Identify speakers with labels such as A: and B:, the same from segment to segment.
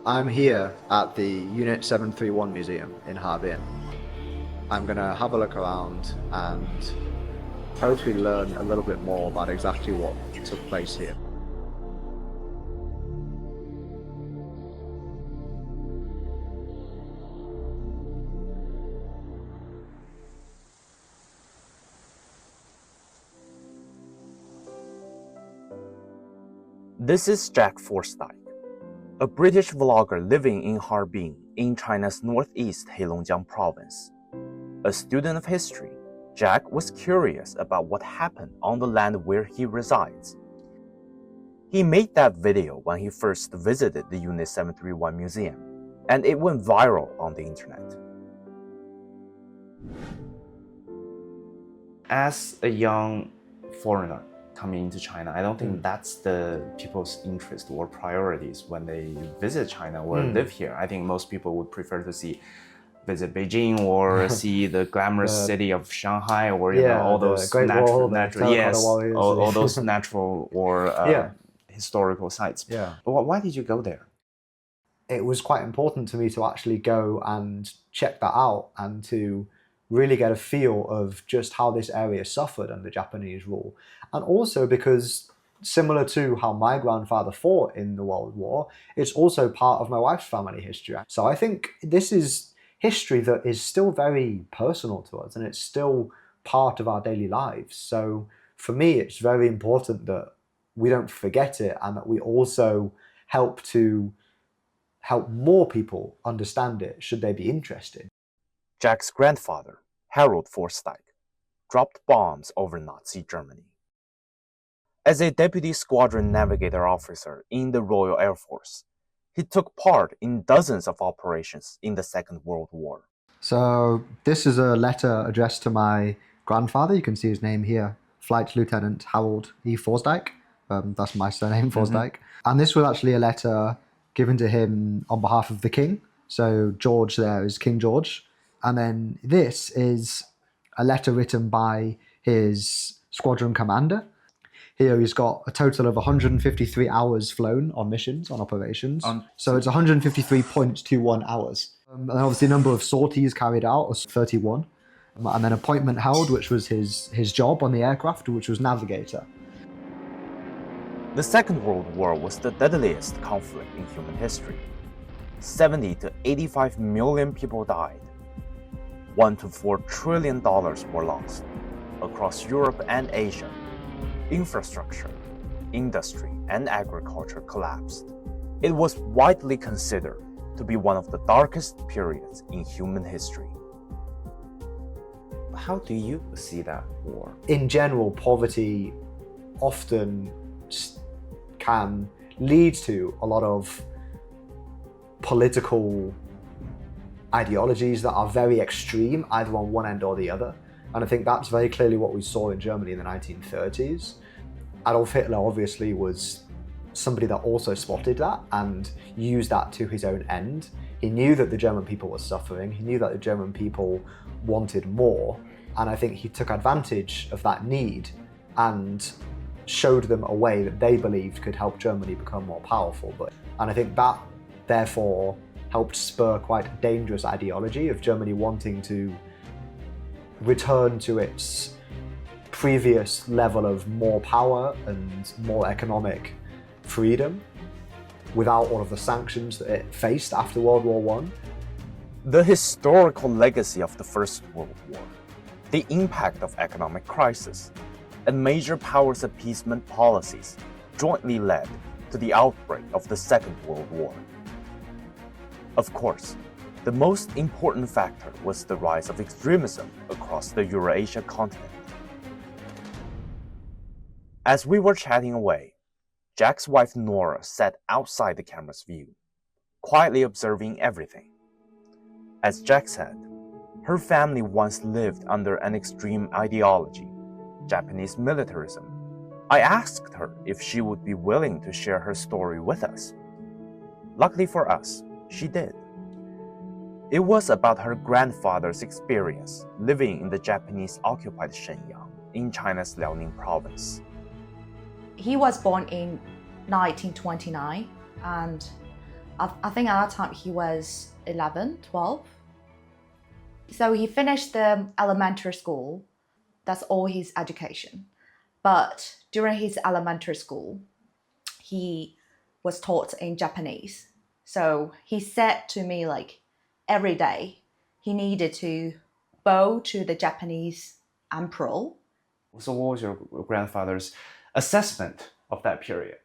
A: I'm here at the Unit 731 Museum in Harbin. I'm going to have a look around and hopefully learn a little bit more about exactly what took place here.
B: This is Jack Forsyth, a British vlogger living in Harbin in China's northeast Heilongjiang province. A student of history, Jack was curious about what happened on the land where he resides. He made that video when he first visited the Unit 731 museum, and it went viral on the internet.
C: As a young foreigner coming into China, I don't think that's the people's interest or priorities when they visit China or live here. I think most people would prefer to visit Beijing or see the glamorous city of Shanghai, or all those natural all those natural or historical sites. Why did you go there?
A: It was quite important to me to actually go and check that out and to really get a feel of just how this area suffered under Japanese rule. And also because, similar to how my grandfather fought in the World War, it's also part of my wife's family history. So I think this is history that is still very personal to us, and it's still part of our daily lives. So for me, it's very important that we don't forget it, and that we also help more people understand it, should they be interested.
B: Jack's grandfather, Harold Forsyth, dropped bombs over Nazi Germany. As a deputy squadron navigator officer in the Royal Air Force, he took part in dozens of operations in the Second World War.
A: So this is a letter addressed to my grandfather. You can see his name here, Flight Lieutenant Harold E. Forsyth. That's my surname, Forsyth. And this was actually a letter given to him on behalf of the King. So George there is King George. And then this is a letter written by his squadron commander. Here he's got a total of 153 hours flown on missions, on operations. So it's 153.21 hours. And obviously the number of sorties carried out was 31. And then appointment held, which was his job on the aircraft, which was navigator.
B: The Second World War was the deadliest conflict in human history. 70 to 85 million people died. $1 to $4 trillion were lost across Europe and Asia. Infrastructure, industry, and agriculture collapsed. It was widely considered to be one of the darkest periods in human history.
C: How do you see that war?
A: In general, poverty often can lead to a lot of political ideologies that are very extreme, either on one end or the other. And I think that's very clearly what we saw in Germany in the 1930s. Adolf Hitler obviously was somebody that also spotted that and used that to his own end. He knew that the German people were suffering, he knew that the German people wanted more, and I think he took advantage of that need and showed them a way that they believed could help Germany become more powerful. And I think that therefore helped spur quite a dangerous ideology of Germany wanting to return to its previous level of more power and more economic freedom without all of the sanctions that it faced after World War I.
B: The historical legacy of the First World War, the impact of economic crisis, and major powers appeasement policies jointly led to the outbreak of the Second World War. Of course, the most important factor was the rise of extremism across the Eurasia continent. As we were chatting away, Jack's wife Nora sat outside the camera's view, quietly observing everything. As Jack said, her family once lived under an extreme ideology, Japanese militarism. I asked her if she would be willing to share her story with us. Luckily for us, she did. It was about her grandfather's experience living in the Japanese-occupied Shenyang in China's Liaoning province.
D: He was born in 1929, and I think at that time he was 11, 12. So he finished the elementary school. That's all his education. But during his elementary school, he was taught in Japanese. So he said to me, like, every day he needed to bow to the Japanese emperor.
C: So what was your grandfather's assessment of that period?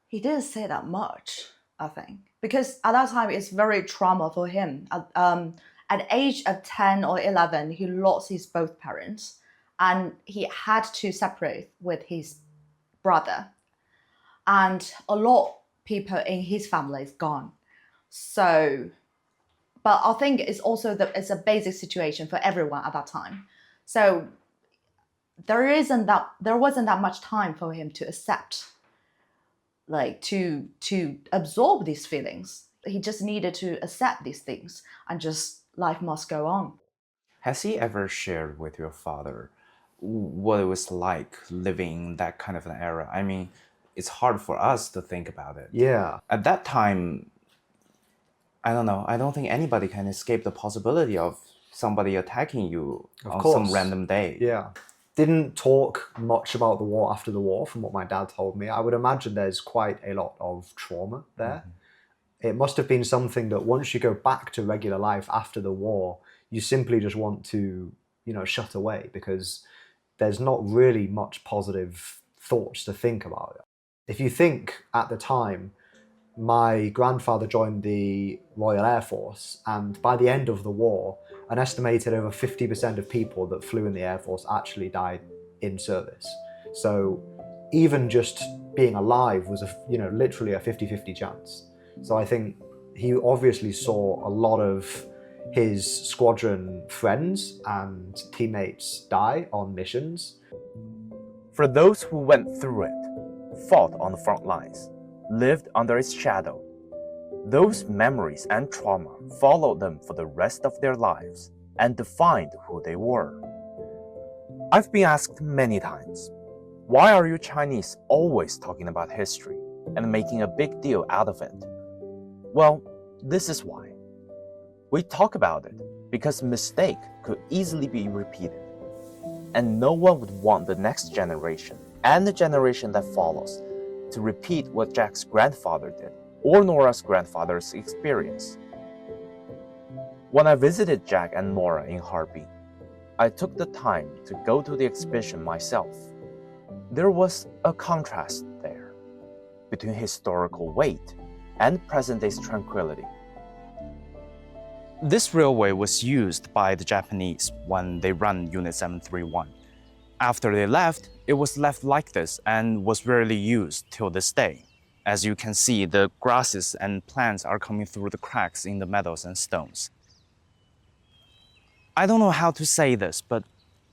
D: He didn't say that much, I think, because at that time it's very trauma for him. At the age of 10 or 11, he lost his both parents, and he had to separate with his brother. And a lot of people in his family is gone. So, but I think it's also it's a basic situation for everyone at that time. So there wasn't that much time for him to accept, like to absorb these feelings. He just needed to accept these things, and just life must go on.
C: Has he ever shared with your father what it was like living in that kind of an era? I mean, it's hard for us to think about it.
A: Yeah.
C: At that time, I don't know, I don't think anybody can escape the possibility of somebody attacking you on some random day.
A: Yeah. Didn't talk much about the war after the war, from what my dad told me. I would imagine there's quite a lot of trauma there. It must have been something that once you go back to regular life after the war, you simply just want to, shut away, because there's not really much positive thoughts to think about. If you think at the time, my grandfather joined the Royal Air Force, and by the end of the war, an estimated over 50% of people that flew in the Air Force actually died in service. So even just being alive was literally a 50-50 chance. So I think he obviously saw a lot of his squadron friends and teammates die on missions.
B: For those who went through it, fought on the front lines, lived under its shadow, those memories and trauma followed them for the rest of their lives and defined who they were. I've been asked many times, why are you Chinese always talking about history and making a big deal out of it? Well, this is why. We talk about it because mistake could easily be repeated, and no one would want the next generation and the generation that follows to repeat what Jack's grandfather did or Nora's grandfather's experience. When I visited Jack and Nora in Harbin, I took the time to go to the exhibition myself. There was a contrast there between historical weight and present-day tranquility.
C: This railway was used by the Japanese when they ran Unit 731. After they left, it was left like this and was rarely used till this day. As you can see, the grasses and plants are coming through the cracks in the metals and stones. I don't know how to say this, but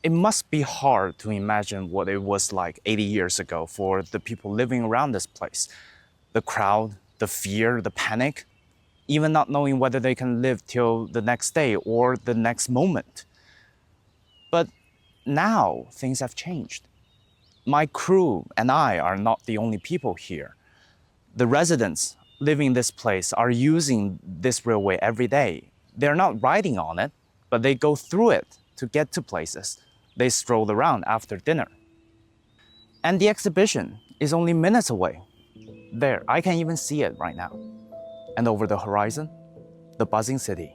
C: it must be hard to imagine what it was like 80 years ago for the people living around this place. The crowd, the fear, the panic, even not knowing whether they can live till the next day or the next moment. But now things have changed. My crew and I are not the only people here. The residents living in this place are using this railway every day. They're not riding on it, but they go through it to get to places. They stroll around after dinner. And the exhibition is only minutes away. There, I can even see it right now. And over the horizon, the buzzing city.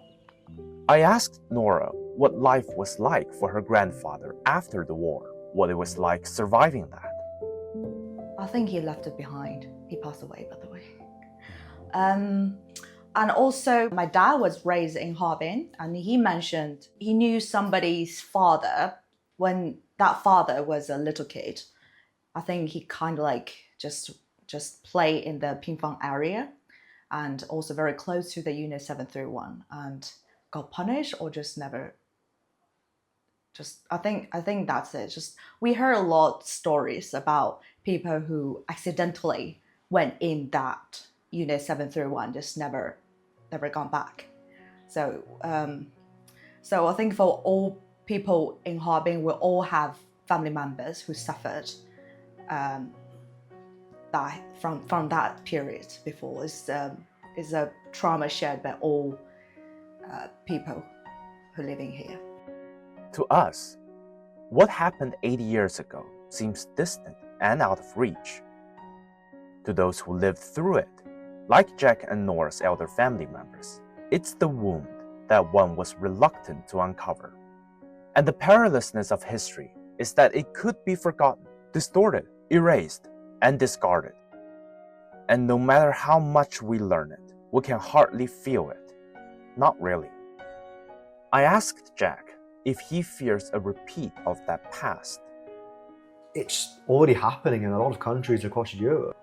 B: I asked Nora what life was like for her grandfather after the war, what it was like surviving that.
D: I think he left it behind. He passed away, by the way. And also, my dad was raised in Harbin, and he mentioned he knew somebody's father when that father was a little kid. I think he kind of like just play in the Pingfang area, and also very close to the Unit 731, and got punished or just never. I think that's it. Just we heard a lot of stories about people who accidentally went in that Unit 731, just never gone back. So I think for all people in Harbin, we all have family members who suffered that from that period before. is a trauma shared by all people who are living here.
B: To us, what happened 80 years ago seems distant and out of reach. To those who lived through it, like Jack and Nora's elder family members, it's the wound that one was reluctant to uncover. And the perilousness of history is that it could be forgotten, distorted, erased, and discarded. And no matter how much we learn it, we can hardly feel it. Not really. I asked Jack if he fears a repeat of that past.
A: It's already happening in a lot of countries across Europe.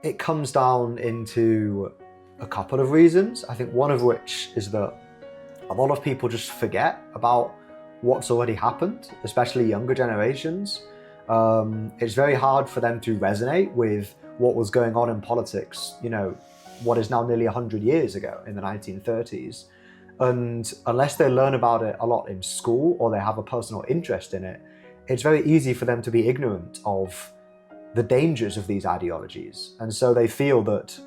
A: It comes down into a couple of reasons. I think one of which is that a lot of people just forget about what's already happened, especially younger generations. It's very hard for them to resonate with what was going on in politics, what is now nearly 100 years ago in the 1930s. And unless they learn about it a lot in school or they have a personal interest in it, it's very easy for them to be ignorant of the dangers of these ideologies. And so they feel that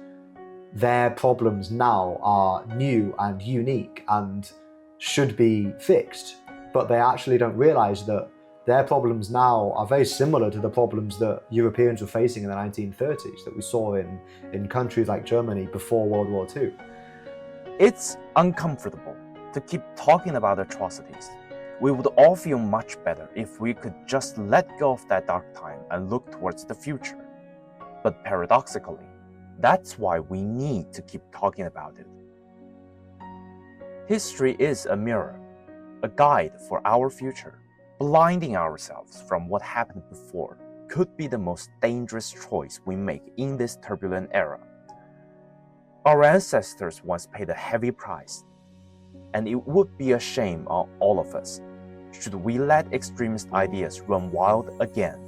A: their problems now are new and unique and should be fixed. But they actually don't realize that their problems now are very similar to the problems that Europeans were facing in the 1930s, that we saw in countries like Germany before World War II.
B: It's uncomfortable to keep talking about atrocities. We would all feel much better if we could just let go of that dark time and look towards the future. But paradoxically, that's why we need to keep talking about it. History is a mirror, a guide for our future. Blinding ourselves from what happened before could be the most dangerous choice we make in this turbulent era. Our ancestors once paid a heavy price, and it would be a shame on all of us should we let extremist ideas run wild again.